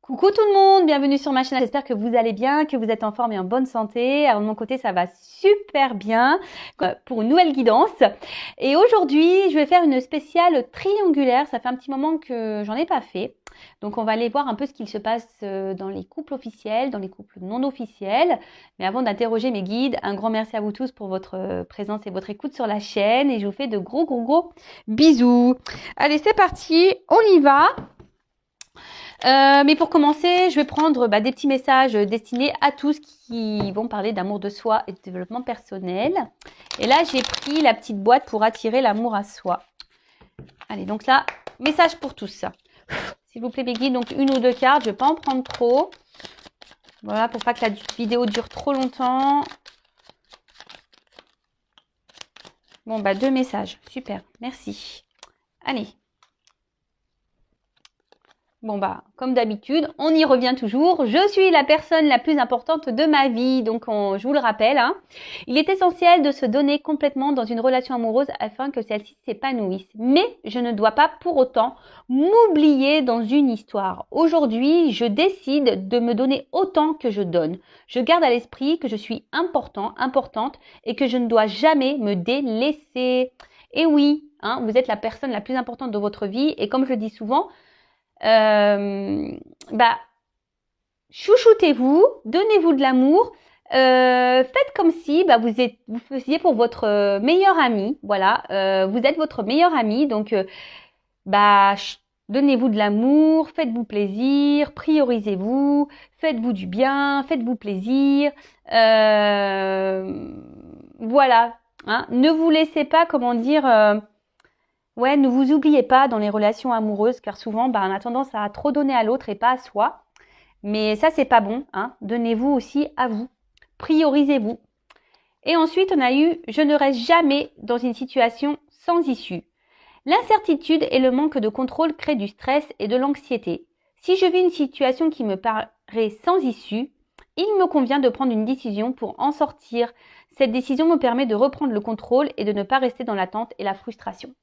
Coucou tout le monde, bienvenue sur ma chaîne. J'espère que vous allez bien, que vous êtes en forme et en bonne santé. Alors de mon côté, ça va super bien pour une nouvelle guidance. Et aujourd'hui, je vais faire une spéciale triangulaire. Ça fait un petit moment que j'en ai pas fait. Donc on va aller voir un peu ce qu'il se passe dans les couples officiels, dans les couples non officiels. Mais avant d'interroger mes guides, un grand merci à vous tous pour votre présence et votre écoute sur la chaîne. Et je vous fais de gros bisous. Allez, c'est parti, on y va. Mais pour commencer, je vais prendre des petits messages destinés à tous qui vont parler d'amour de soi et de développement personnel. Et là, j'ai pris la petite boîte pour attirer l'amour à soi. Allez, donc là, message pour tous. S'il vous plaît, mes guides, donc une ou deux cartes. Je ne vais pas en prendre trop. Voilà, pour pas que la vidéo dure trop longtemps. Bon, deux messages. Super, merci. Allez. Bon comme d'habitude, on y revient toujours. Je suis la personne la plus importante de ma vie, donc je vous le rappelle. Il est essentiel de se donner complètement dans une relation amoureuse afin que celle-ci s'épanouisse. Mais je ne dois pas pour autant m'oublier dans une histoire. Aujourd'hui, je décide de me donner autant que je donne. Je garde à l'esprit que je suis importante et que je ne dois jamais me délaisser. Et oui, vous êtes la personne la plus importante de votre vie et comme je le dis souvent, chouchoutez-vous, donnez-vous de l'amour, faites comme si vous faisiez pour votre meilleur ami, voilà, vous êtes votre meilleur ami, donc donnez-vous de l'amour, faites-vous plaisir, priorisez-vous, faites-vous du bien, faites-vous plaisir, voilà, ne vous laissez pas, ne vous oubliez pas dans les relations amoureuses, car souvent, on a tendance à trop donner à l'autre et pas à soi. Mais ça, c'est pas bon. Donnez-vous aussi à vous. Priorisez-vous. Et ensuite, on a eu « Je ne reste jamais dans une situation sans issue ». L'incertitude et le manque de contrôle créent du stress et de l'anxiété. Si je vis une situation qui me paraît sans issue, il me convient de prendre une décision pour en sortir. Cette décision me permet de reprendre le contrôle et de ne pas rester dans l'attente et la frustration.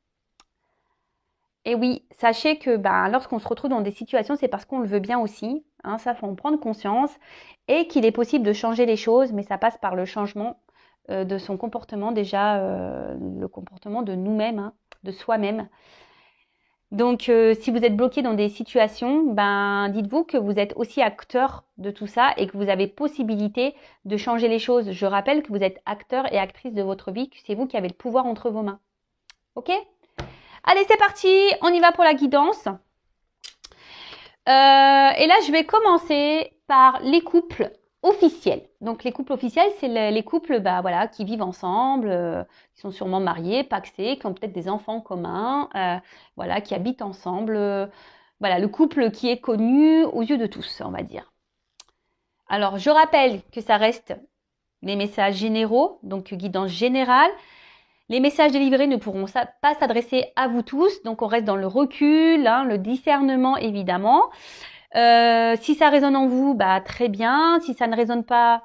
Et oui, sachez que lorsqu'on se retrouve dans des situations, c'est parce qu'on le veut bien aussi. Ça, faut en prendre conscience. Et qu'il est possible de changer les choses, mais ça passe par le changement de son comportement déjà, le comportement de nous-mêmes, de soi-même. Donc, si vous êtes bloqué dans des situations, dites-vous que vous êtes aussi acteur de tout ça et que vous avez possibilité de changer les choses. Je rappelle que vous êtes acteur et actrice de votre vie, que c'est vous qui avez le pouvoir entre vos mains. Ok ? Allez, c'est parti, on y va pour la guidance. Et là, je vais commencer par les couples officiels. Donc, les couples officiels, c'est les couples qui vivent ensemble, qui sont sûrement mariés, pacsés, qui ont peut-être des enfants communs, qui habitent ensemble. Voilà, le couple qui est connu aux yeux de tous, on va dire. Alors, je rappelle que ça reste les messages généraux, donc guidance générale. Les messages délivrés ne pourront pas s'adresser à vous tous, donc on reste dans le recul, le discernement évidemment. Si ça résonne en vous, très bien. Si ça ne résonne pas,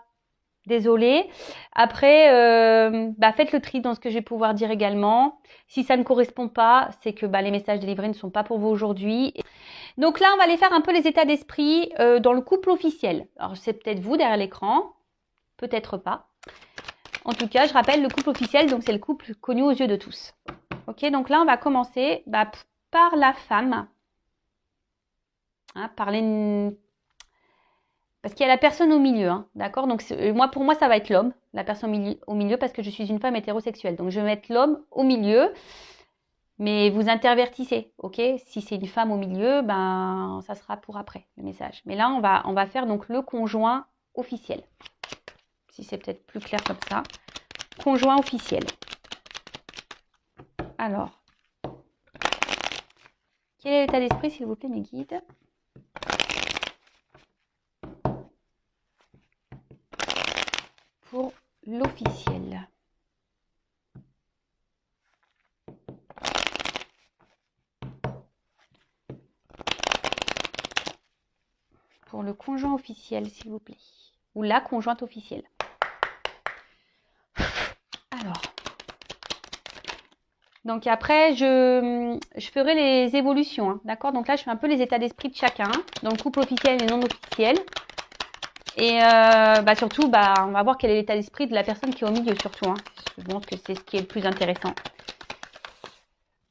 désolé. Après, faites le tri dans ce que je vais pouvoir dire également. Si ça ne correspond pas, c'est que les messages délivrés ne sont pas pour vous aujourd'hui. Donc là, on va aller faire un peu les états d'esprit dans le couple officiel. Alors c'est peut-être vous derrière l'écran, peut-être pas. En tout cas, je rappelle le couple officiel, donc c'est le couple connu aux yeux de tous. Ok, donc là, on va commencer par la femme. Parce qu'il y a la personne au milieu, d'accord. Donc pour moi, ça va être l'homme, la personne au milieu, parce que je suis une femme hétérosexuelle. Donc je vais mettre l'homme au milieu, mais vous intervertissez, ok. Si c'est une femme au milieu, ça sera pour après le message. Mais là, on va faire donc le conjoint officiel. Si c'est peut-être plus clair comme ça. Conjoint officiel. Alors, quel est l'état d'esprit, s'il vous plaît, mes guides? Pour l'officiel. Pour le conjoint officiel, s'il vous plaît. Ou la conjointe officielle. Alors. Donc après, je ferai les évolutions, hein, d'accord? Donc là, je fais un peu les états d'esprit de chacun, dans le couple officiel et non officiel. Et surtout, on va voir quel est l'état d'esprit de la personne qui est au milieu, surtout. Hein. Je pense que c'est ce qui est le plus intéressant.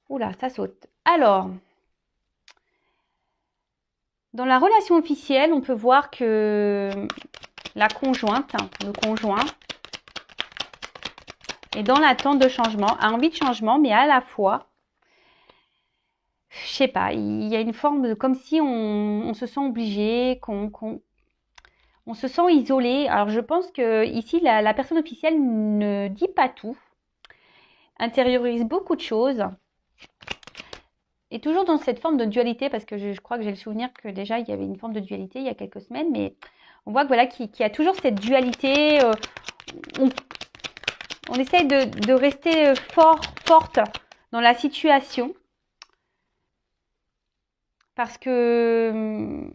Oula, ça saute. Alors, dans la relation officielle, on peut voir que la conjointe, le conjoint, est dans l'attente de changement, a envie de changement, mais à la fois, je sais pas, il y a une forme de comme si on se sent obligé, on se sent isolé. Alors je pense que ici la personne officielle ne dit pas tout, intériorise beaucoup de choses, et toujours dans cette forme de dualité, parce que je crois que j'ai le souvenir que déjà il y avait une forme de dualité il y a quelques semaines, mais on voit que voilà qu'il y a toujours cette dualité. On essaye de rester forte dans la situation, parce que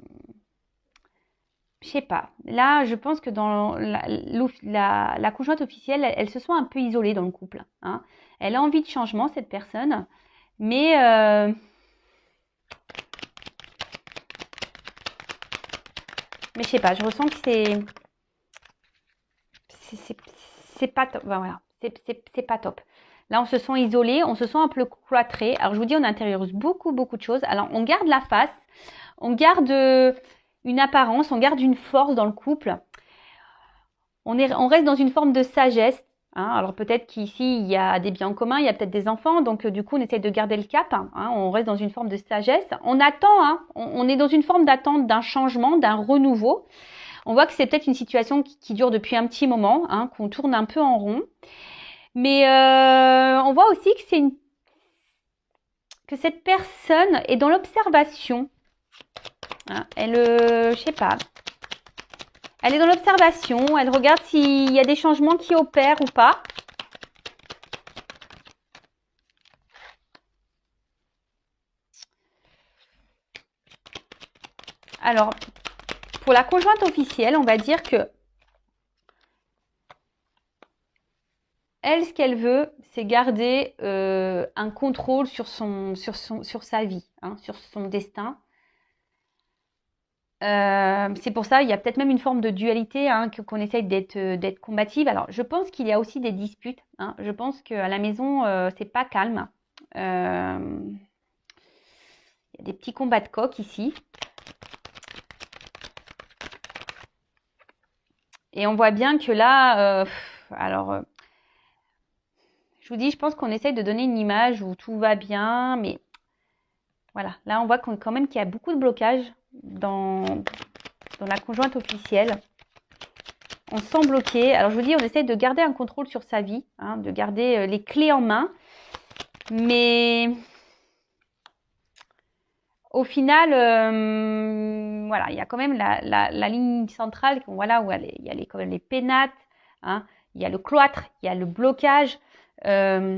je sais pas. Là, je pense que dans la conjointe officielle, elle se sent un peu isolée dans le couple. Hein. Elle a envie de changement, cette personne, mais je sais pas. Je ressens que c'est pas top. Ben voilà, c'est pas top. Là, on se sent isolé, on se sent un peu cloîtré. Alors, je vous dis, on intériorise beaucoup de choses. Alors, on garde la face, on garde une apparence, on garde une force dans le couple. On reste dans une forme de sagesse. Hein. Alors peut-être qu'ici, il y a des biens en commun, il y a peut-être des enfants, donc du coup, on essaie de garder le cap. Hein. On reste dans une forme de sagesse. On attend, hein. On est dans une forme d'attente d'un changement, d'un renouveau. On voit que c'est peut-être une situation qui dure depuis un petit moment, hein, qu'on tourne un peu en rond. Mais on voit aussi que cette personne est dans l'observation. Hein. Je sais pas. Elle est dans l'observation, elle regarde s'il y a des changements qui opèrent ou pas. Alors, pour la conjointe officielle, on va dire que elle, ce qu'elle veut, c'est garder un contrôle sur sa vie, hein, sur son destin. C'est pour ça, il y a peut-être même une forme de dualité, hein, qu'on essaye d'être combative. Alors, je pense qu'il y a aussi des disputes. Hein. Je pense qu'à la maison, c'est pas calme. Il y a des petits combats de coq ici. Et on voit bien que là, je vous dis, je pense qu'on essaye de donner une image où tout va bien, mais voilà. Là, on voit quand même qu'il y a beaucoup de blocages dans la conjointe officielle. On se sent bloqué. Alors, je vous dis, on essaye de garder un contrôle sur sa vie, hein, de garder les clés en main. Mais au final, voilà, il y a quand même la ligne centrale, voilà, où il y a quand même les pénates, hein, il y a le cloître, il y a le blocage. Alors,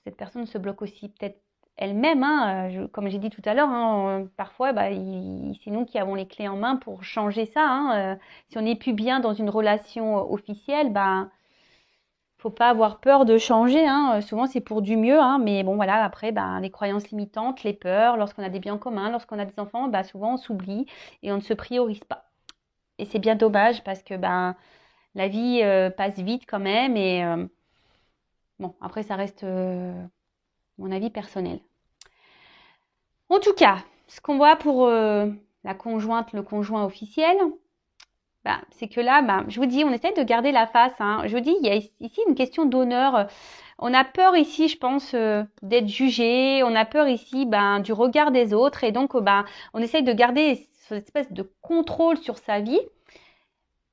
cette personne se bloque aussi peut-être elle-même, hein, comme j'ai dit tout à l'heure, hein, parfois c'est nous qui avons les clés en main pour changer ça. Hein, si on n'est plus bien dans une relation officielle, faut pas avoir peur de changer. Hein, souvent c'est pour du mieux, hein, mais bon voilà, après les croyances limitantes, les peurs, lorsqu'on a des biens en commun, lorsqu'on a des enfants, souvent on s'oublie et on ne se priorise pas. Et c'est bien dommage parce que la vie passe vite quand même et bon, après ça reste mon avis personnel. En tout cas, ce qu'on voit pour la conjointe, le conjoint officiel, c'est que là, je vous dis, on essaie de garder la face. Hein. Je vous dis, il y a ici une question d'honneur. On a peur ici, je pense, d'être jugé. On a peur ici du regard des autres. Et donc, on essaye de garder cette espèce de contrôle sur sa vie.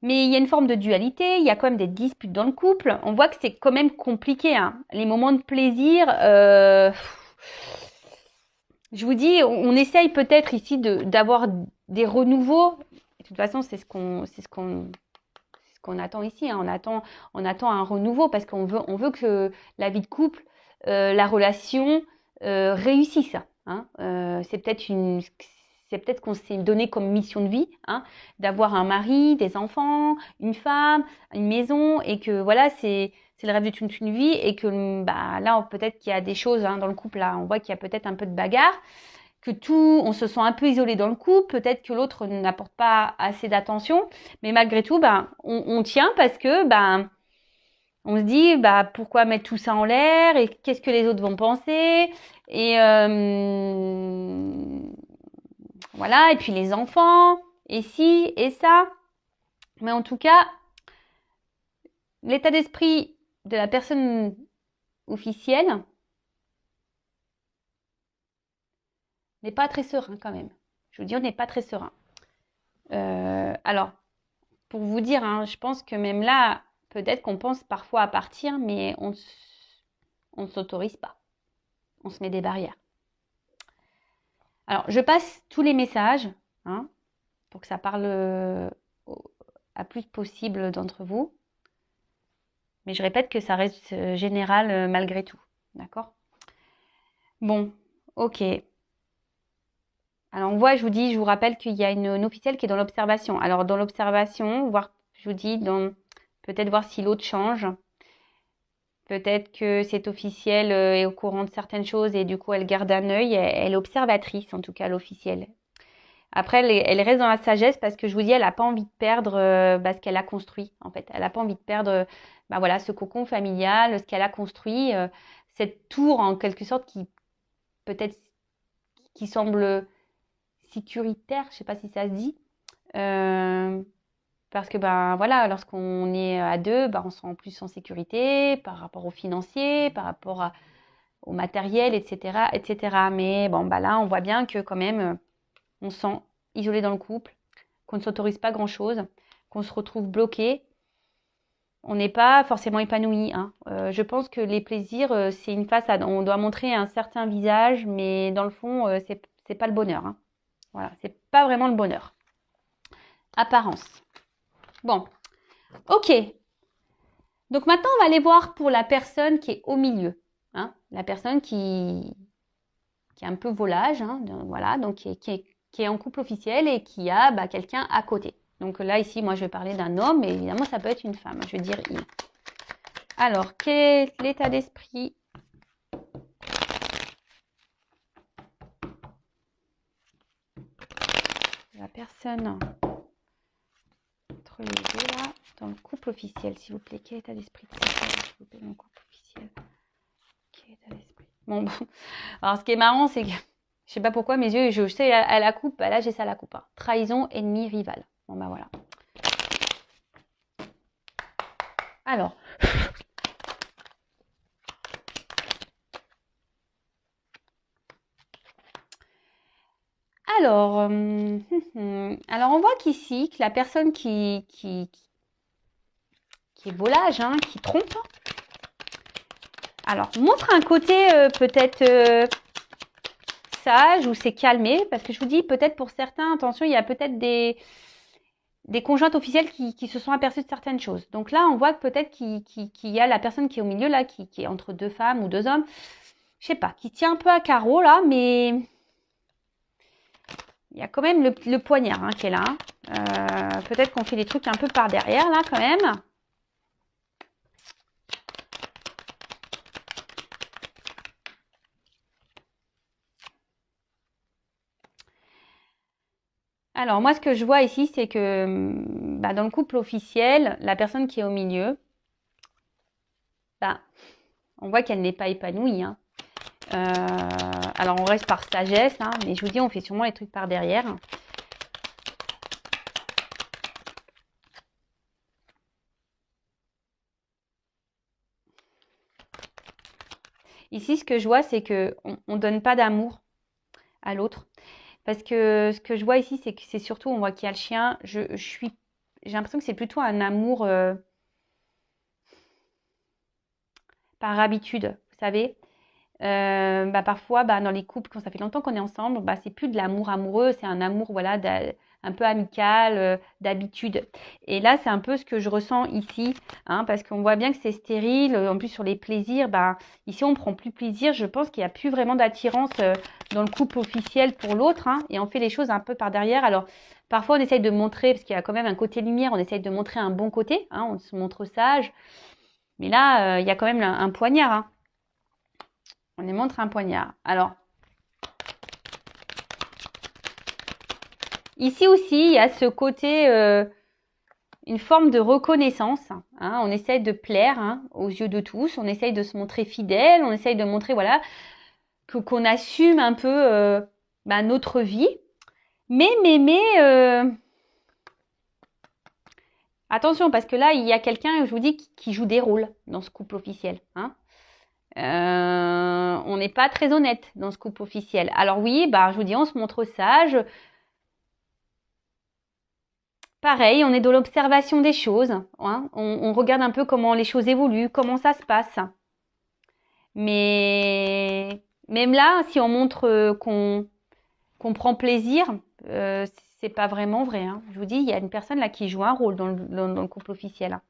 Mais il y a une forme de dualité, il y a quand même des disputes dans le couple. On voit que c'est quand même compliqué. Hein. Les moments de plaisir, je vous dis, on essaye peut-être ici d'avoir des renouveaux. De toute façon, c'est ce qu'on attend ici. Hein. On attend un renouveau parce qu'on veut que la vie de couple, la relation réussisse. Hein. C'est peut-être qu'on s'est donné comme mission de vie, hein, d'avoir un mari, des enfants, une femme, une maison, et que voilà, c'est c'est le rêve de toute une vie et que bah, là, peut-être qu'il y a des choses hein, dans le couple, là, on voit qu'il y a peut-être un peu de bagarre, que on se sent un peu isolé dans le couple, peut-être que l'autre n'apporte pas assez d'attention, mais malgré tout, bah, on tient parce que bah, on se dit bah, pourquoi mettre tout ça en l'air et qu'est-ce que les autres vont penser et voilà, et puis les enfants, et ci, et ça. Mais en tout cas, l'état d'esprit de la personne officielle n'est pas très serein quand même. Je vous dis, on n'est pas très serein. Alors, pour vous dire, hein, je pense que même là, peut-être qu'on pense parfois à partir, mais on ne s'autorise pas. On se met des barrières. Alors, je passe tous les messages hein, pour que ça parle à plus possible d'entre vous. Mais je répète que ça reste général malgré tout. D'accord? Bon, ok. Alors on voit, je vous rappelle qu'il y a une officielle qui est dans l'observation. Alors dans l'observation, je vous dis, peut-être voir si l'autre change. Peut-être que cette officielle est au courant de certaines choses et du coup elle garde un œil. Elle est observatrice en tout cas, l'officielle. Après, elle reste dans la sagesse parce que je vous dis, elle n'a pas envie de perdre ce qu'elle a construit en fait. Elle n'a pas envie de perdre voilà, ce cocon familial, ce qu'elle a construit, cette tour en quelque sorte peut-être qui semble sécuritaire, je ne sais pas si ça se dit. Parce que voilà, lorsqu'on est à deux, on se sent plus en sécurité par rapport aux financiers, par rapport au matériel, etc., etc. Mais bon, là, on voit bien que quand même, on se sent isolé dans le couple, qu'on ne s'autorise pas grand-chose, qu'on se retrouve bloqué. On n'est pas forcément épanoui. Hein. Je pense que les plaisirs, c'est une façade. On doit montrer un certain visage, mais dans le fond, c'est pas le bonheur. Hein. Voilà, c'est pas vraiment le bonheur. Apparence. Bon, ok. Donc maintenant, on va aller voir pour la personne qui est au milieu. Hein, la personne qui est un peu volage, hein, voilà, donc qui est en couple officiel et qui a quelqu'un à côté. Donc là, ici, moi, je vais parler d'un homme, mais évidemment, ça peut être une femme. Je vais dire il. Alors, quel est l'état d'esprit de la personne entre les deux, là, dans le couple officiel, s'il vous plaît? Quel état d'esprit de cette personne, s'il vous plaît, dans le couple officiel? Quel état d'esprit? Bon, alors, ce qui est marrant, c'est que je sais pas pourquoi, mes yeux, je sais à la coupe, là, j'ai ça à la coupe. Hein. Trahison, ennemi, rival. Bon, voilà. Alors, alors, on voit qu'ici, que la personne qui est volage, hein, qui trompe, alors, montre un côté peut-être sage ou c'est calmé, parce que je vous dis, peut-être pour certains, attention, il y a peut-être des conjointes officielles qui se sont aperçues de certaines choses. Donc là, on voit que peut-être qu'il y a la personne qui est au milieu, là, qui est entre deux femmes ou deux hommes, je sais pas, qui tient un peu à carreau, là, mais il y a quand même le poignard hein, qui est là. Peut-être qu'on fait des trucs un peu par derrière, là, quand même. Alors, moi, ce que je vois ici, c'est que dans le couple officiel, la personne qui est au milieu, on voit qu'elle n'est pas épanouie. Hein. Alors, on reste par sagesse, hein, mais je vous dis, on fait sûrement les trucs par derrière. Ici, ce que je vois, c'est qu'on ne donne pas d'amour à l'autre. Parce que ce que je vois ici, c'est que c'est surtout, on voit qu'il y a le chien. J'ai l'impression que c'est plutôt un amour par habitude, vous savez. Parfois, dans les couples, quand ça fait longtemps qu'on est ensemble, c'est plus de l'amour amoureux, c'est un amour voilà, un peu amical, d'habitude. Et là, c'est un peu ce que je ressens ici, hein, parce qu'on voit bien que c'est stérile. En plus, sur les plaisirs, ici, on ne prend plus plaisir. Je pense qu'il n'y a plus vraiment d'attirance dans le couple officiel pour l'autre, hein, et on fait les choses un peu par derrière. Alors, parfois, on essaye de montrer, parce qu'il y a quand même un côté lumière, on essaye de montrer un bon côté, hein, on se montre sage. Mais là, il y a quand même un poignard. Hein. On nous montre un poignard. Alors, ici aussi, il y a ce côté, une forme de reconnaissance. Hein. On essaye de plaire hein, aux yeux de tous. On essaye de se montrer fidèle. On essaye de montrer, voilà, qu'on assume un peu notre vie. Mais, attention, parce que là, il y a quelqu'un, je vous dis, qui joue des rôles dans ce couple officiel. Hein. On n'est pas très honnête dans ce couple officiel. Alors oui, je vous dis, on se montre sage. Pareil, on est dans l'observation des choses. Hein. On regarde un peu comment les choses évoluent, comment ça se passe. Mais même là, si on montre qu'on prend plaisir, c'est pas vraiment vrai. Hein. Je vous dis, il y a une personne là qui joue un rôle dans le couple officiel. Hein.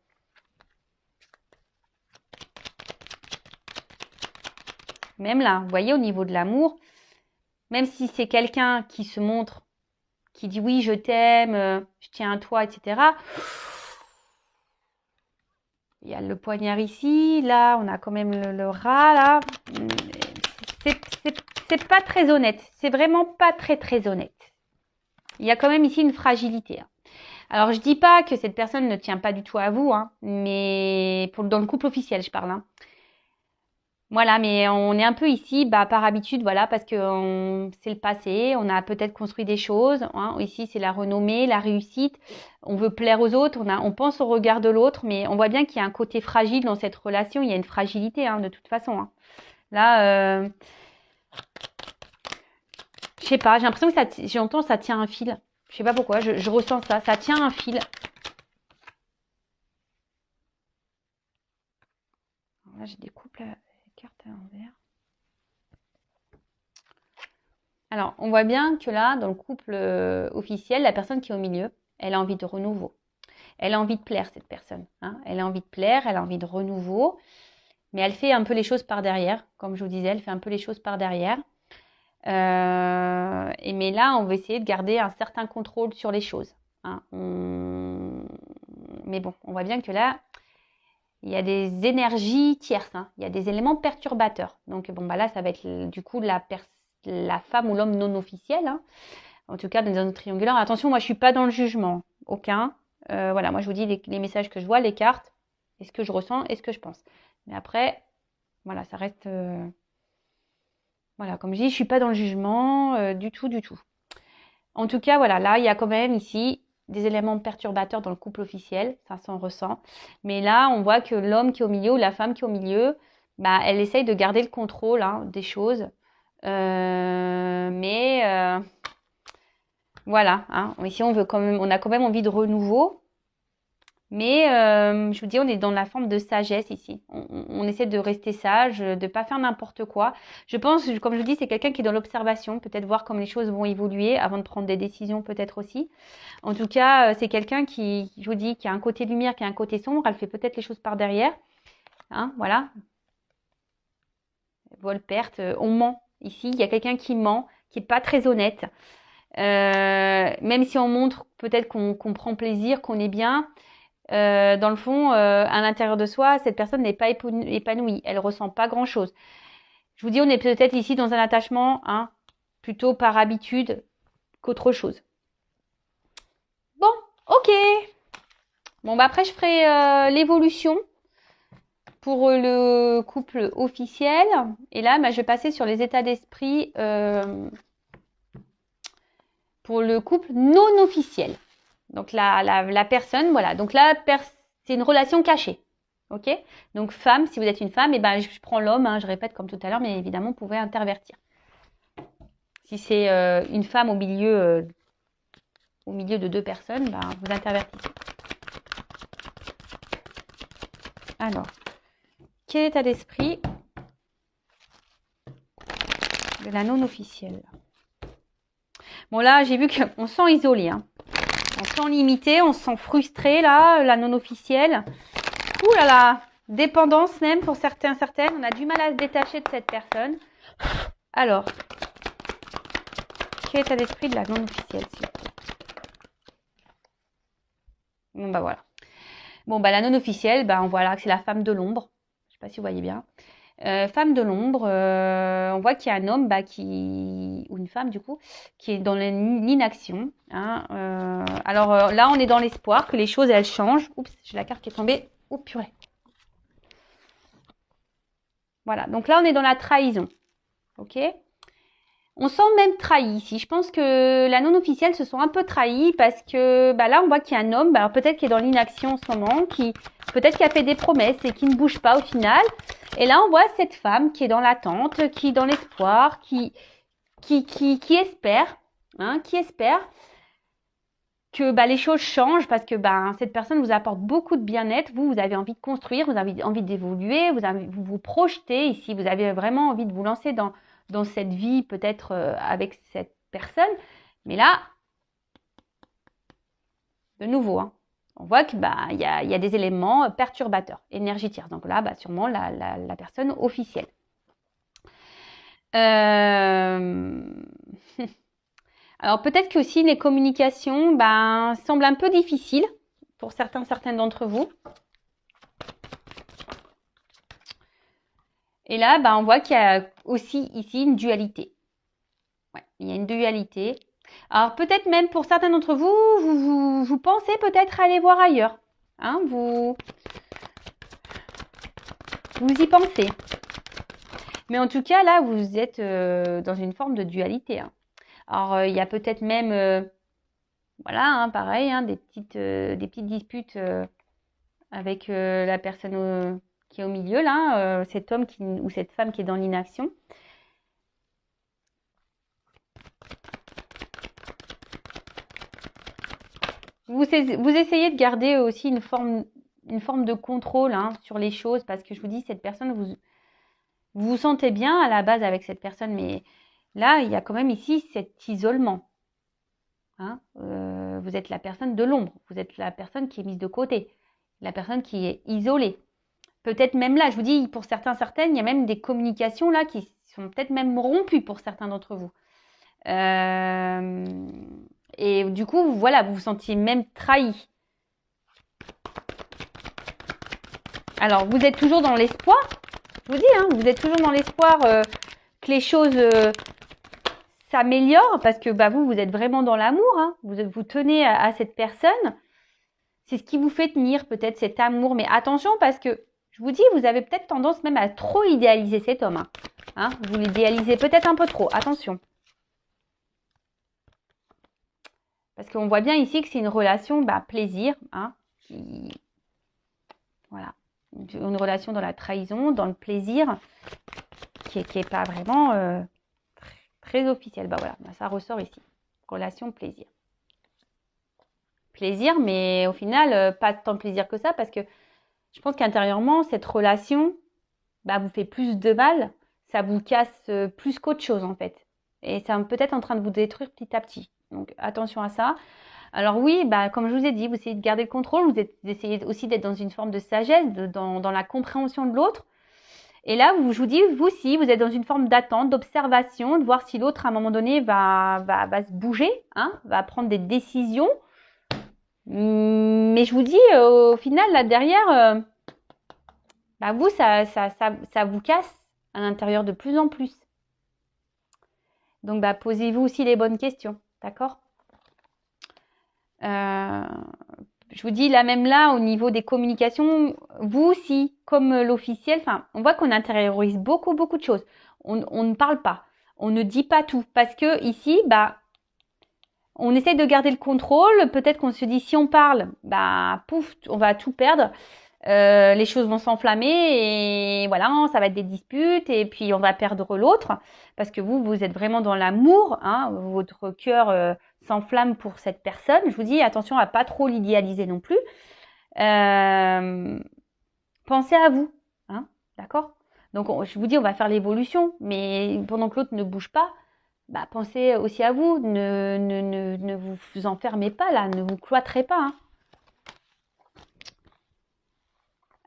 Même là, vous voyez, au niveau de l'amour, même si c'est quelqu'un qui se montre, qui dit oui, je t'aime, je tiens à toi, etc. Il y a le poignard ici, là, on a quand même le rat, là. C'est pas très honnête. C'est vraiment pas très honnête. Il y a quand même ici une fragilité. Hein. Alors, je dis pas que cette personne ne tient pas du tout à vous, hein, mais dans le couple officiel, je parle. Hein. Voilà, mais on est un peu ici, par habitude, voilà, parce que c'est le passé, on a peut-être construit des choses. Hein. Ici, c'est la renommée, la réussite. On veut plaire aux autres, on pense au regard de l'autre, mais on voit bien qu'il y a un côté fragile dans cette relation. Il y a une fragilité, hein, de toute façon. Hein. Là, je sais pas, j'ai l'impression que j'entends ça tient un fil. Je sais pas pourquoi, je ressens ça. Ça tient un fil. Alors là, je découpe la carte à l'envers. Alors, on voit bien que là, dans le couple officiel, la personne qui est au milieu, elle a envie de renouveau. Elle a envie de plaire, cette personne. Hein. Elle a envie de plaire, elle a envie de renouveau. Mais elle fait un peu les choses par derrière. Comme je vous disais, elle fait un peu les choses par derrière. Mais là, on va essayer de garder un certain contrôle sur les choses. Hein. Mais bon, on voit bien que là, il y a des énergies tierces. Hein. Il y a des éléments perturbateurs. Donc, là, ça va être du coup la femme ou l'homme non officiel. Hein. En tout cas, dans un triangulaire. Attention, moi, je suis pas dans le jugement. Aucun. Voilà, moi, je vous dis les messages que je vois, les cartes, et ce que je ressens et ce que je pense. Mais après, voilà, ça reste... Voilà, comme je dis, je suis pas dans le jugement du tout. En tout cas, voilà, là, il y a quand même ici des éléments perturbateurs dans le couple officiel, ça s'en ressent. Mais là, on voit que l'homme qui est au milieu ou la femme qui est au milieu, elle essaye de garder le contrôle hein, des choses. Voilà, hein. Ici, on a quand même envie de renouveau. Mais je vous dis, on est dans la forme de sagesse ici. On essaie de rester sage, de ne pas faire n'importe quoi. Je pense, comme je vous dis, c'est quelqu'un qui est dans l'observation, peut-être voir comment les choses vont évoluer avant de prendre des décisions peut-être aussi. En tout cas, c'est quelqu'un qui, je vous dis, qui a un côté lumière, qui a un côté sombre. Elle fait peut-être les choses par derrière. Hein, voilà. Vol, perte, on ment. Ici, il y a quelqu'un qui ment, qui n'est pas très honnête. Même si on montre peut-être qu'on prend plaisir, qu'on est bien... dans le fond, à l'intérieur de soi, cette personne n'est pas épanouie. Elle ressent pas grand-chose. Je vous dis, on est peut-être ici dans un attachement, hein, plutôt par habitude qu'autre chose. Bon, ok. Bon, après, je ferai l'évolution pour le couple officiel. Et là, je vais passer sur les états d'esprit pour le couple non officiel. Donc la personne, voilà. Donc là, c'est une relation cachée. Ok. Donc femme, si vous êtes une femme, je prends l'homme, hein, je répète comme tout à l'heure, mais évidemment, vous pouvez intervertir. Si c'est une femme au milieu de deux personnes, vous intervertissez. Alors, quel état d'esprit de la non officielle? Bon là, j'ai vu qu'on se sent isolé, hein. On se sent limité, on se sent frustré là, la non officielle. Ouh là là, dépendance même pour certaines. On a du mal à se détacher de cette personne. Alors, quel état d'esprit de la non officielle, s'il vous plaît? Bon voilà. Bon, bah, la non officielle, bah, on voit là que c'est la femme de l'ombre. Je sais pas si vous voyez bien. Femme de l'ombre, on voit qu'il y a un homme, bah, ou une femme du coup, qui est dans l'inaction. Hein, alors là, on est dans l'espoir que les choses, elles changent. Oups, j'ai la carte qui est tombée. Oh purée. Voilà, donc là, on est dans la trahison. Ok. On sent même trahi ici. Je pense que la non-officielle se sent un peu trahie parce que bah là, on voit qu'il y a un homme, bah, peut-être qui est dans l'inaction en ce moment, peut-être qui a fait des promesses et qui ne bouge pas au final. Et là, on voit cette femme qui est dans l'attente, qui est dans l'espoir, qui espère, hein, qui espère que bah, les choses changent parce que bah, cette personne vous apporte beaucoup de bien-être. Vous avez envie de construire, vous avez envie d'évoluer, vous vous projetez ici, vous avez vraiment envie de vous lancer dans cette vie peut-être avec cette personne. Mais là, de nouveau, hein, on voit que bah, y a des éléments perturbateurs, énergie tierce. Donc là, bah, sûrement la personne officielle. Alors peut-être que aussi les communications ben, semblent un peu difficiles pour certaines d'entre vous. Et là, ben, on voit qu'il y a aussi ici une dualité. Ouais, il y a une dualité. Alors peut-être même pour certains d'entre vous, vous pensez peut-être aller voir ailleurs. Hein, vous y pensez. Mais en tout cas, là, vous êtes dans une forme de dualité. Hein. Alors, il y a peut-être même, voilà, hein, pareil, hein, des petites disputes avec la personne qui est au milieu, là, cet homme ou cette femme qui est dans l'inaction. Vous essayez de garder aussi une forme de contrôle hein, sur les choses parce que je vous dis, cette personne, vous vous sentez bien à la base avec cette personne, mais là, il y a quand même ici cet isolement. Hein, vous êtes la personne de l'ombre, vous êtes la personne qui est mise de côté, la personne qui est isolée. Peut-être même là, je vous dis, pour certaines, il y a même des communications là qui sont peut-être même rompues pour certains d'entre vous. Et du coup, voilà, vous vous sentiez même trahi. Alors, vous êtes toujours dans l'espoir, je vous dis, hein, vous êtes toujours dans l'espoir que les choses s'améliorent parce que bah, vous êtes vraiment dans l'amour. Hein, vous tenez à cette personne. C'est ce qui vous fait tenir peut-être cet amour. Mais attention parce que, je vous dis, vous avez peut-être tendance même à trop idéaliser cet homme. Hein, vous l'idéalisez peut-être un peu trop. Attention. Parce qu'on voit bien ici que c'est une relation bah, plaisir. Hein, voilà. Une relation dans la trahison, dans le plaisir, qui est pas vraiment très officielle. Bah voilà, ça ressort ici. Relation plaisir. Plaisir, mais au final, pas tant de plaisir que ça, parce que je pense qu'intérieurement, cette relation bah, vous fait plus de mal, ça vous casse plus qu'autre chose en fait. Et c'est peut-être en train de vous détruire petit à petit. Donc attention à ça. Alors oui, bah, comme je vous ai dit, vous essayez de garder le contrôle, vous essayez aussi d'être dans une forme de sagesse, dans la compréhension de l'autre. Et là, je vous dis, vous aussi, vous êtes dans une forme d'attente, d'observation, de voir si l'autre, à un moment donné, va se bouger, hein, va prendre des décisions. Mais je vous dis, au final, là derrière, bah vous, ça vous casse à l'intérieur de plus en plus. Donc, bah, posez-vous aussi les bonnes questions, d'accord? Je vous dis, là même là, au niveau des communications, vous aussi, comme l'officiel, enfin, on voit qu'on intériorise beaucoup de choses. On ne parle pas, on ne dit pas tout, parce que ici, bah, on essaie de garder le contrôle. Peut-être qu'on se dit, si on parle, bah, pouf, on va tout perdre. Les choses vont s'enflammer et voilà, ça va être des disputes et puis on va perdre l'autre parce que vous êtes vraiment dans l'amour, hein, votre cœur s'enflamme pour cette personne. Je vous dis attention à pas trop l'idéaliser non plus. Pensez à vous, hein, d'accord? Donc je vous dis on va faire l'évolution, mais pendant que l'autre ne bouge pas, bah, pensez aussi à vous, ne vous enfermez pas là, ne vous cloîtrez pas. Hein.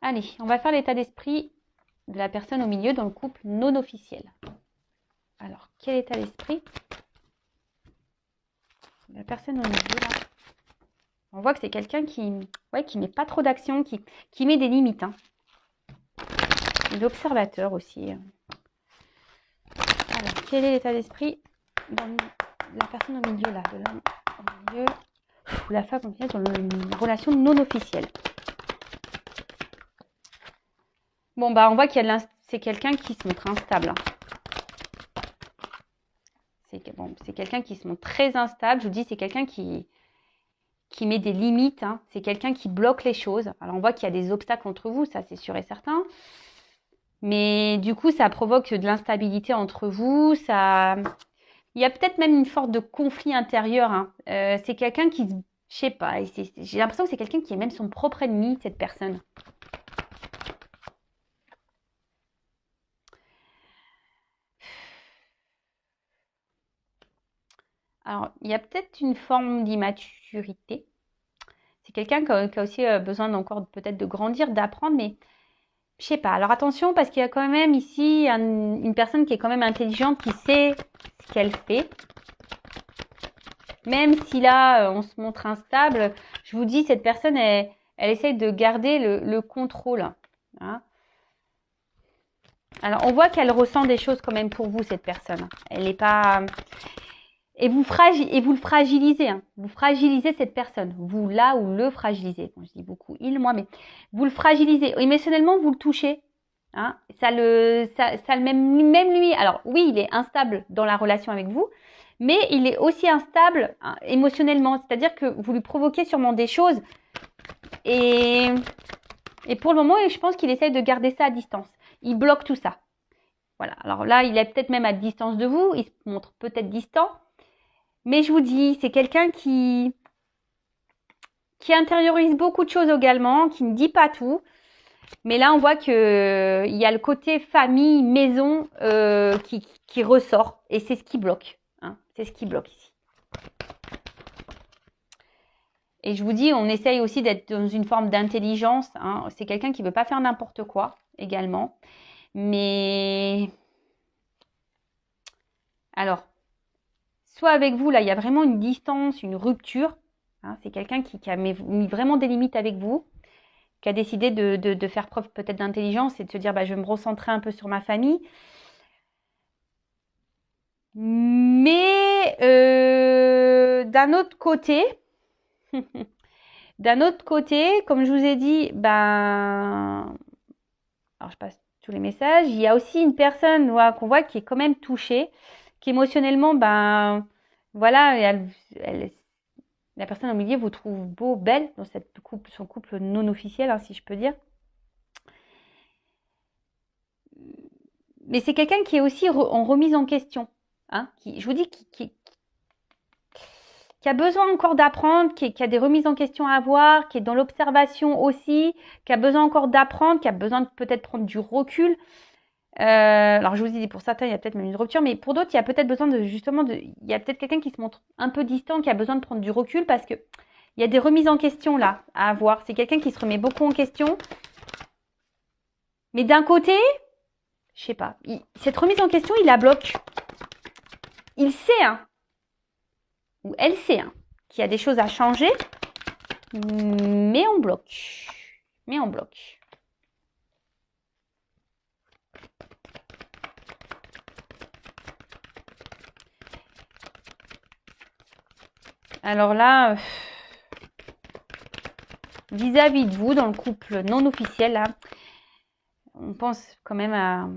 Allez, on va faire l'état d'esprit de la personne au milieu dans le couple non officiel. Alors, quel état d'esprit la personne au milieu là? On voit que c'est quelqu'un qui met pas trop d'action, qui met des limites. Hein. L'observateur aussi. Alors, quel est l'état d'esprit dans la personne au milieu là, de l'homme au milieu, ou la femme au milieu dans une relation non officielle. Bon, bah, on voit qu'il y a c'est quelqu'un qui se montre instable. Hein. C'est quelqu'un qui se montre très instable. Je vous dis, c'est quelqu'un qui met des limites. Hein. C'est quelqu'un qui bloque les choses. Alors, on voit qu'il y a des obstacles entre vous, ça c'est sûr et certain. Mais du coup, ça provoque de l'instabilité entre vous. Il y a peut-être même une sorte de conflit intérieur. Hein. C'est quelqu'un qui, je sais pas, j'ai l'impression que c'est quelqu'un qui est même son propre ennemi, cette personne. Alors, il y a peut-être une forme d'immaturité. C'est quelqu'un qui a aussi besoin encore peut-être de grandir, d'apprendre, mais je sais pas. Alors attention, parce qu'il y a quand même ici une personne qui est quand même intelligente, qui sait ce qu'elle fait. Même si là, on se montre instable, je vous dis, cette personne, elle essaye de garder le contrôle. Hein. Alors, on voit qu'elle ressent des choses quand même pour vous, cette personne. Elle n'est pas... Et vous le fragilisez. Hein. Vous fragilisez cette personne. Vous, là, ou le fragilisez. Bon, je dis beaucoup il, moi, mais vous le fragilisez. Émotionnellement, vous le touchez. Hein. Même lui, alors oui, il est instable dans la relation avec vous, mais il est aussi instable hein, émotionnellement. C'est-à-dire que vous lui provoquez sûrement des choses. Et pour le moment, je pense qu'il essaye de garder ça à distance. Il bloque tout ça. Voilà. Alors là, il est peut-être même à distance de vous. Il se montre peut-être distant. Mais je vous dis, c'est quelqu'un qui intériorise beaucoup de choses également, qui ne dit pas tout. Mais là, on voit qu'il y a le côté famille, maison qui ressort. Et c'est ce qui bloque. Hein. C'est ce qui bloque ici. Et je vous dis, on essaye aussi d'être dans une forme d'intelligence. Hein. C'est quelqu'un qui ne veut pas faire n'importe quoi également. Mais alors, soit avec vous, là, il y a vraiment une distance, une rupture. Hein, c'est quelqu'un qui a mis vraiment des limites avec vous, qui a décidé de faire preuve peut-être d'intelligence et de se dire, bah, je vais me recentrer un peu sur ma famille. Mais d'un autre côté, comme je vous ai dit, ben, alors je passe tous les messages. Il y a aussi une personne qu'on voit qui est quand même touchée, qui émotionnellement, ben, voilà, la personne au milieu vous trouve beau, belle dans son couple non officiel, hein, si je peux dire. Mais c'est quelqu'un qui est aussi en remise en question. Hein, je vous dis, qui a besoin encore d'apprendre, qui a des remises en question à avoir, qui est dans l'observation aussi, qui a besoin encore d'apprendre, qui a besoin de peut-être prendre du recul. Alors je vous dis, pour certains, il y a peut-être même une rupture, mais pour d'autres, il y a peut-être besoin il y a peut-être quelqu'un qui se montre un peu distant, qui a besoin de prendre du recul parce que il y a des remises en question là à avoir. C'est quelqu'un qui se remet beaucoup en question. Mais d'un côté, je sais pas, cette remise en question, il la bloque. Il sait, hein, ou elle sait, hein, qu'il y a des choses à changer, mais on bloque. Mais on bloque. Alors là, vis-à-vis de vous, dans le couple non officiel, là, on pense quand même à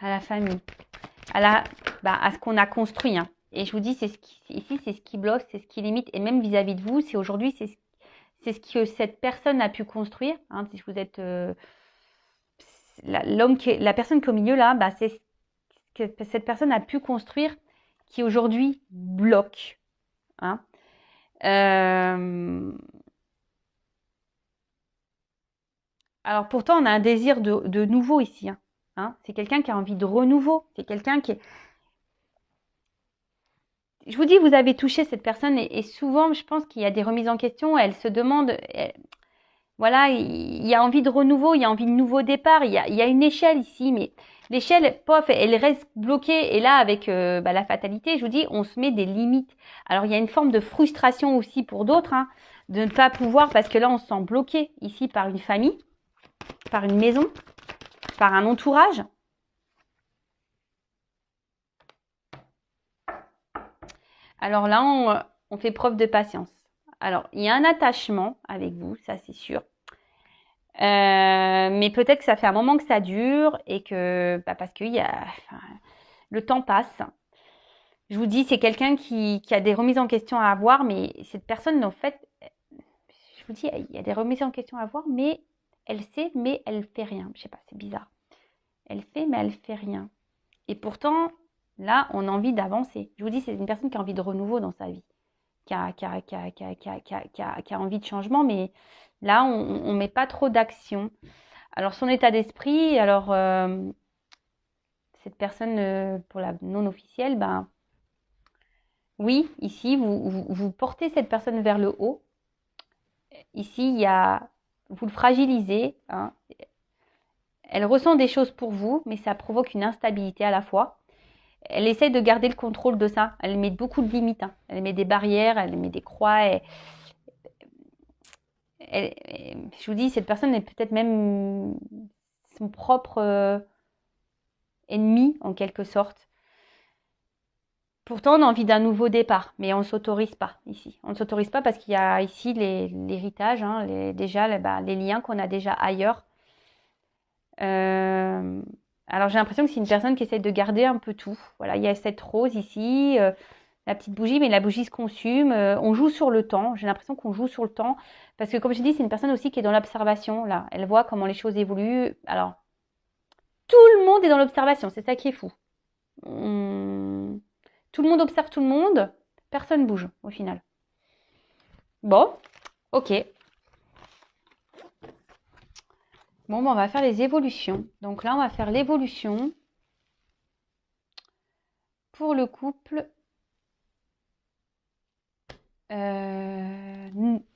la famille, à ce qu'on a construit. Hein. Et je vous dis, ici, c'est ce qui bloque, c'est ce qui limite. Et même vis-à-vis de vous, c'est aujourd'hui, c'est ce que cette personne a pu construire. Hein, si vous êtes la personne qui est au milieu là, bah, c'est ce que cette personne a pu construire qui aujourd'hui bloque. Hein. Alors pourtant, on a un désir de nouveau ici. Hein. Hein. C'est quelqu'un qui a envie de renouveau. C'est quelqu'un qui est... Je vous dis, vous avez touché cette personne et souvent, je pense qu'il y a des remises en question. Elle se demande... voilà, il y a envie de renouveau, il y a envie de nouveau départ. Il y a une échelle ici, mais L'échelle, pof, elle reste bloquée. Et là, avec la fatalité, je vous dis, on se met des limites. Alors, il y a une forme de frustration aussi pour d'autres, hein, de ne pas pouvoir, parce que là, on se sent bloqué ici par une famille, par une maison, par un entourage. Alors là, on fait preuve de patience. Alors, il y a un attachement avec vous, ça c'est sûr. Mais peut-être que ça fait un moment que ça dure et que parce que le temps passe. Je vous dis, c'est quelqu'un qui a des remises en question à avoir, mais cette personne, en fait, je vous dis, il y a des remises en question à avoir, mais elle sait, mais elle fait rien. Je sais pas, c'est bizarre. Elle fait, mais elle fait rien. Et pourtant, là, on a envie d'avancer. Je vous dis, c'est une personne qui a envie de renouveau dans sa vie, qui a envie de changement, mais là, on met pas trop d'action. Alors, son état d'esprit, alors, cette personne, pour la non officielle, ben, oui, ici, vous portez cette personne vers le haut. Ici, vous le fragilisez, hein. Elle ressent des choses pour vous, mais ça provoque une instabilité à la fois. Elle essaie de garder le contrôle de ça. Elle met beaucoup de limites, hein. Elle met des barrières, elle met des croix. Je vous dis, cette personne est peut-être même son propre ennemi, en quelque sorte. Pourtant, on a envie d'un nouveau départ, mais on ne s'autorise pas ici. On ne s'autorise pas parce qu'il y a ici l'héritage, hein, les liens qu'on a déjà ailleurs. Alors, j'ai l'impression que c'est une personne qui essaie de garder un peu tout. Voilà, il y a cette rose ici, la petite bougie, mais la bougie se consume. On joue sur le temps. J'ai l'impression qu'on joue sur le temps parce que, comme je dis, c'est une personne aussi qui est dans l'observation. Là, elle voit comment les choses évoluent. Alors, tout le monde est dans l'observation. C'est ça qui est fou. Tout le monde observe tout le monde. Personne bouge au final. Bon, ok. Bon, on va faire les évolutions. Donc là, on va faire l'évolution pour le couple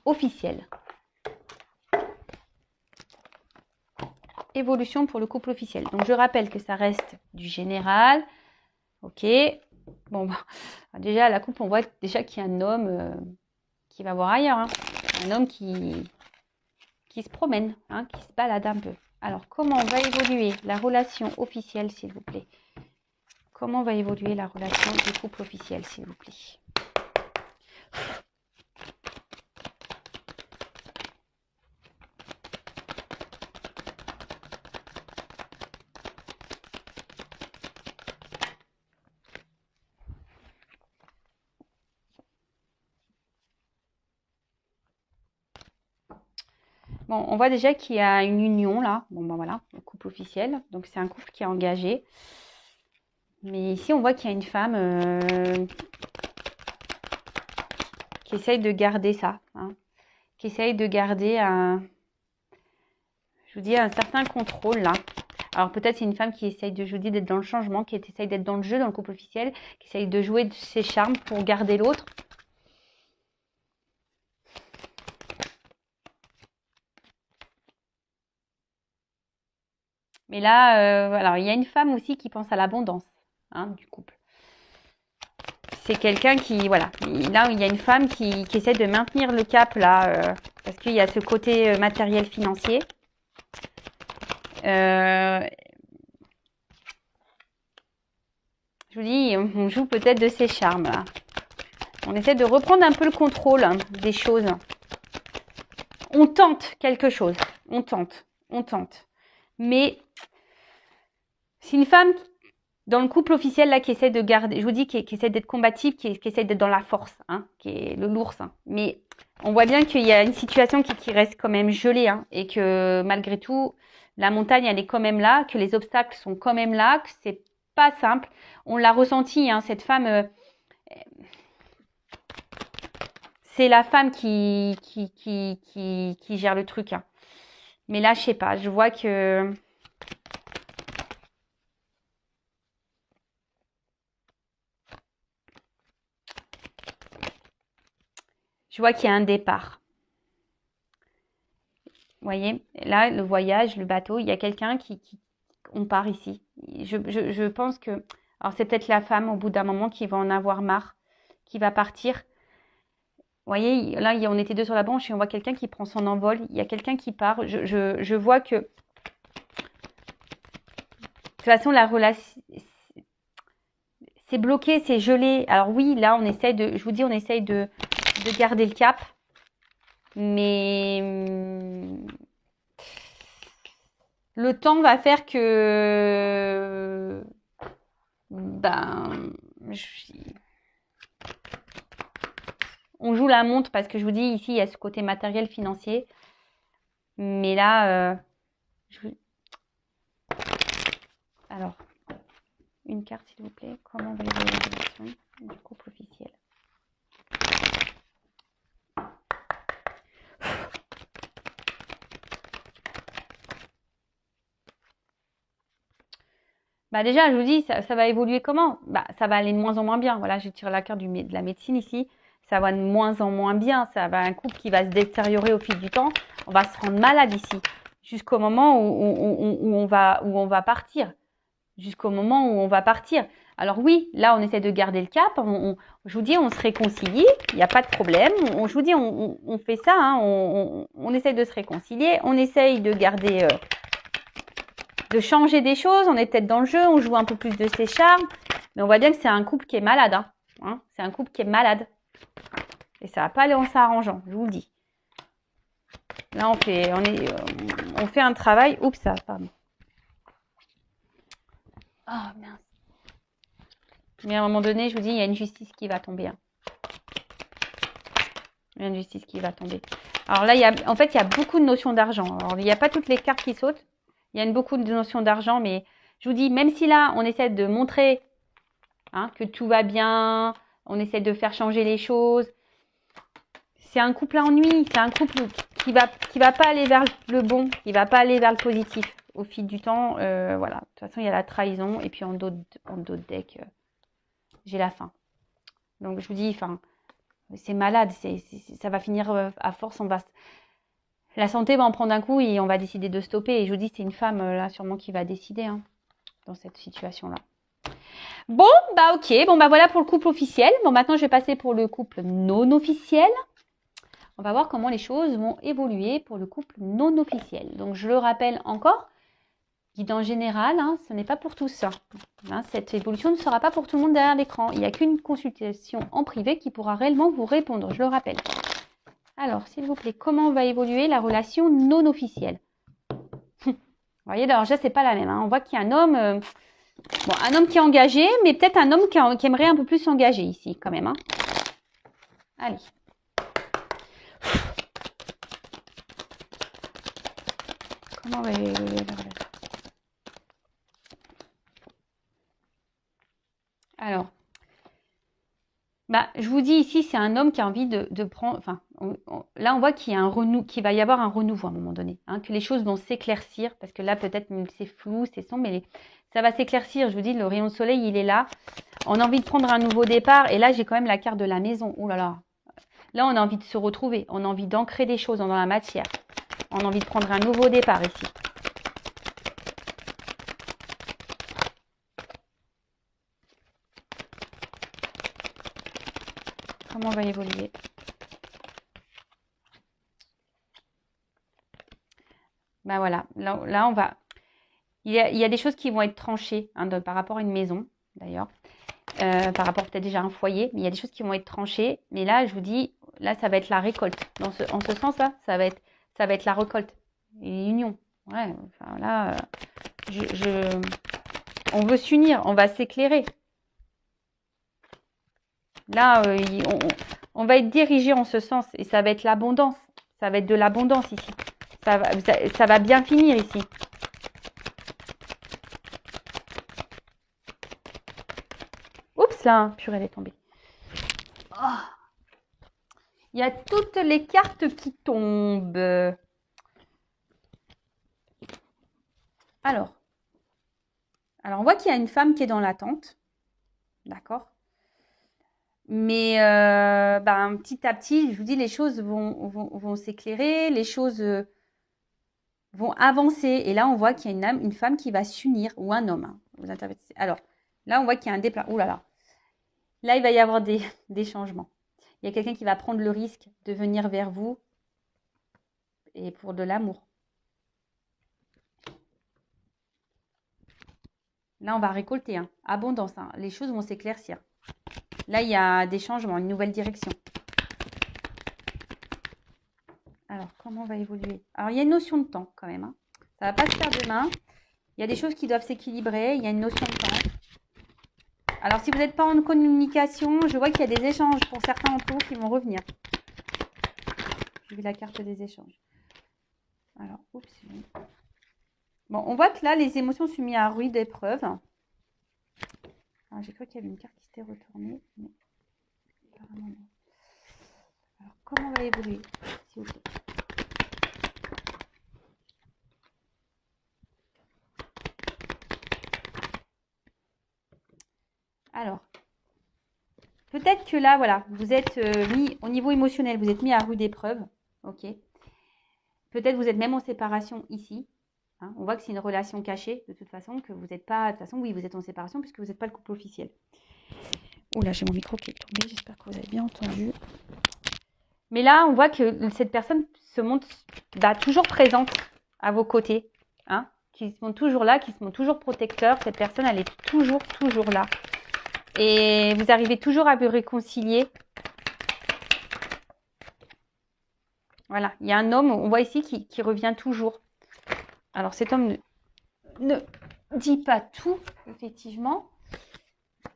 officiel. Évolution pour le couple officiel. Donc je rappelle que ça reste du général. Ok. Bon, déjà, la couple, on voit déjà qu'il y a un homme qui va voir ailleurs. Hein. Un homme qui se promène, hein, qui se balade un peu. Alors, comment va évoluer la relation officielle, s'il vous plaît? Comment va évoluer la relation du couple officiel, s'il vous plaît? Bon, on voit déjà qu'il y a une union là. Bon, ben voilà, le couple officiel. Donc, c'est un couple qui est engagé. Mais ici, on voit qu'il y a une femme qui essaye de garder ça. Hein, qui essaye de garder je vous dis, un certain contrôle là. Alors, peut-être c'est une femme qui essaye je vous dis, d'être dans le changement, qui essaye d'être dans le jeu, dans le couple officiel, qui essaye de jouer de ses charmes pour garder l'autre. Mais là, alors il y a une femme aussi qui pense à l'abondance, hein, du couple. C'est quelqu'un qui, voilà, là il y a une femme qui essaie de maintenir le cap là, parce qu'il y a ce côté matériel financier. Je vous dis, on joue peut-être de ses charmes là. On essaie de reprendre un peu le contrôle, hein, des choses. On tente quelque chose, on tente. Mais c'est une femme dans le couple officiel là qui essaie de garder, je vous dis, qui essaie d'être combative, qui essaie d'être dans la force, hein, qui est l'ours. Hein. Mais on voit bien qu'il y a une situation qui reste quand même gelée, hein, et que malgré tout, la montagne elle est quand même là, que les obstacles sont quand même là, que c'est pas simple. On l'a ressenti, hein, cette femme. C'est la femme qui gère le truc. Hein. Mais là, je sais pas, je vois que je vois qu'il y a un départ. Vous voyez, là, le voyage, le bateau, il y a quelqu'un on part ici. je pense que... Alors, c'est peut-être la femme, au bout d'un moment, qui va en avoir marre, qui va partir. Vous voyez, là, on était deux sur la branche et on voit quelqu'un qui prend son envol. Il y a quelqu'un qui part. Je vois que... De toute façon, la relation... C'est bloqué, c'est gelé. Alors oui, là, on essaye de... Je vous dis, on essaye de garder le cap. Mais... Le temps va faire que... on joue la montre parce que je vous dis, ici, il y a ce côté matériel, financier. Mais là, alors, une carte, s'il vous plaît. Comment va évoluer la relation du couple officiel? Déjà, je vous dis, ça va évoluer comment? Ça va aller de moins en moins bien. Voilà, j'ai tiré la carte de la médecine ici. Ça va de moins en moins bien. Ça va un couple qui va se détériorer au fil du temps. On va se rendre malade ici. Jusqu'au moment où on va partir. Jusqu'au moment où on va partir. Alors oui, là, on essaie de garder le cap. Je vous dis, on se réconcilie. Il n'y a pas de problème. Je vous dis, on fait ça. Hein, on essaie de se réconcilier. On essaye de garder... de changer des choses, on est peut-être dans le jeu, on joue un peu plus de ses charmes, mais on voit bien que c'est un couple qui est malade. Hein. C'est un couple qui est malade. Et ça va pas aller en s'arrangeant, je vous le dis. Là, on fait un travail. Oups, ça, pardon. Oh, mince. Mais à un moment donné, je vous dis, il y a une justice qui va tomber. Hein. Il y a une justice qui va tomber. Alors là, il y a beaucoup de notions d'argent. Alors, il n'y a pas toutes les cartes qui sautent. Il y a beaucoup de notions d'argent, mais je vous dis, même si là, on essaie de montrer que tout va bien, on essaie de faire changer les choses, c'est un couple à ennui, c'est un couple qui va pas aller vers le bon, qui va pas aller vers le positif au fil du temps. Voilà, de toute façon, il y a la trahison, et puis en d'autres decks, j'ai la faim. Donc, je vous dis, c'est malade, ça va finir à force, la santé va en prendre un coup et on va décider de stopper. Et je vous dis, c'est une femme, là, sûrement, qui va décider dans cette situation-là. Bon, ok. Bon, voilà pour le couple officiel. Bon, maintenant, je vais passer pour le couple non officiel. On va voir comment les choses vont évoluer pour le couple non officiel. Donc, je le rappelle encore, guidance générale, ce n'est pas pour tous. Cette évolution ne sera pas pour tout le monde derrière l'écran. Il n'y a qu'une consultation en privé qui pourra réellement vous répondre, je le rappelle. Alors, s'il vous plaît, comment va évoluer la relation non officielle? Vous voyez, alors déjà, c'est pas la même. On voit qu'il y a un homme, un homme qui est engagé, mais peut-être un homme qui aimerait un peu plus s'engager ici, quand même. Allez. Comment va évoluer la relation? Alors, je vous dis ici, c'est un homme qui a envie de prendre... là, on voit qu'il va y avoir un renouveau à un moment donné. Que les choses vont s'éclaircir, parce que là, peut-être, c'est flou, c'est sombre, mais ça va s'éclaircir. Je vous dis, le rayon de soleil, il est là. On a envie de prendre un nouveau départ. Et là, j'ai quand même la carte de la maison. Ouh là là. Là, on a envie de se retrouver. On a envie d'ancrer des choses dans la matière. On a envie de prendre un nouveau départ ici. Comment on va évoluer? Voilà, là on va... Il y a des choses qui vont être tranchées par rapport à une maison, d'ailleurs. Par rapport peut-être déjà à un foyer. Mais il y a des choses qui vont être tranchées. Mais là, je vous dis, là, ça va être la récolte. En ce sens-là, ça va être la récolte. Et l'union. Ouais, là, on veut s'unir, on va s'éclairer. Là, on va être dirigé en ce sens. Et ça va être l'abondance. Ça va être de l'abondance ici. Ça va bien finir ici. Oups, là, purée, elle est tombée. Oh. Il y a toutes les cartes qui tombent. Alors, on voit qu'il y a une femme qui est dans l'attente. D'accord? Mais petit à petit, je vous dis, les choses vont s'éclairer, les choses vont avancer. Et là, on voit qu'il y a une femme qui va s'unir, ou un homme. vous interprétez. Alors, là, on voit qu'il y a un déplacement. Ouh là là. Là, il va y avoir des changements. Il y a quelqu'un qui va prendre le risque de venir vers vous et pour de l'amour. Là, on va récolter. Hein. Abondance. Hein. Les choses vont s'éclaircir. Là, il y a des changements, une nouvelle direction. Alors, comment on va évoluer? Alors, il y a une notion de temps quand même. Hein. Ça ne va pas se faire demain. Il y a des choses qui doivent s'équilibrer. Il y a une notion de temps. Alors, si vous n'êtes pas en communication, je vois qu'il y a des échanges pour certains d'entre vous qui vont revenir. J'ai vu la carte des échanges. Alors, oups. Bon, on voit que là, les émotions sont mises à rude épreuve. J'ai cru qu'il y avait une carte qui s'était retournée. Mais apparemment non. Alors, comment on va évoluer, s'il vous plaît? Alors, peut-être que là, voilà, vous êtes mis au niveau émotionnel, vous êtes mis à rude épreuve. Ok. Peut-être vous êtes même en séparation ici. Hein, on voit que c'est une relation cachée, de toute façon, que vous n'êtes pas... De toute façon, oui, vous êtes en séparation puisque vous n'êtes pas le couple officiel. Oula, j'ai mon micro qui est tombé, j'espère que vous avez bien entendu. Mais là, on voit que cette personne se montre toujours présente à vos côtés. Hein, qui se montre toujours là, qui se montre toujours protecteur. Cette personne, elle est toujours là. Et vous arrivez toujours à vous réconcilier. Voilà, il y a un homme, on voit ici, qui revient toujours. Alors, cet homme ne dit pas tout, effectivement.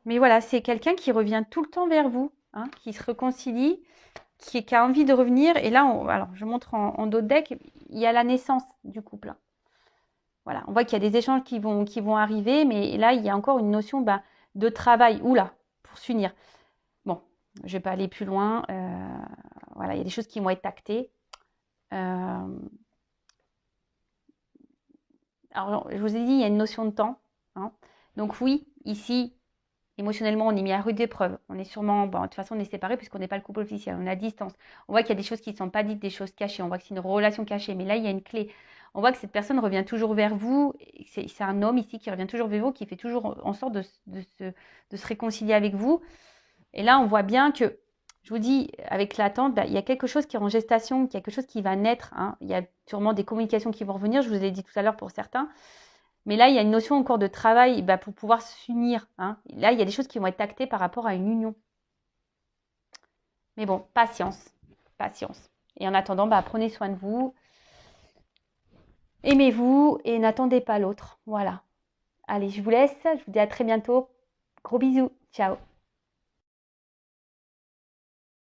Mais voilà, c'est quelqu'un qui revient tout le temps vers vous, hein, qui se réconcilie, qui a envie de revenir. Et là, alors, je montre en dos de deck, il y a la naissance du couple. Hein. Voilà, on voit qu'il y a des échanges qui vont arriver, mais là, il y a encore une notion de travail. Oula, pour s'unir. Bon, je ne vais pas aller plus loin. Voilà, il y a des choses qui vont être actées. Alors, je vous ai dit, il y a une notion de temps. Hein. Donc oui, ici, émotionnellement, on est mis à rude épreuve. On est sûrement, de toute façon, on est séparés puisqu'on n'est pas le couple officiel. On est à distance. On voit qu'il y a des choses qui ne sont pas dites, des choses cachées. On voit que c'est une relation cachée. Mais là, il y a une clé. On voit que cette personne revient toujours vers vous. C'est un homme ici qui revient toujours vers vous, qui fait toujours en sorte de se réconcilier avec vous. Et là, on voit bien que, je vous dis, avec l'attente, il y a quelque chose qui est en gestation, quelque chose qui va naître. Hein. Il y a sûrement des communications qui vont revenir, je vous l'ai dit tout à l'heure pour certains. Mais là, il y a une notion encore de travail pour pouvoir s'unir. Hein. Là, il y a des choses qui vont être actées par rapport à une union. Mais bon, patience. Patience. Et en attendant, prenez soin de vous. Aimez-vous et n'attendez pas l'autre. Voilà. Allez, je vous laisse. Je vous dis à très bientôt. Gros bisous. Ciao.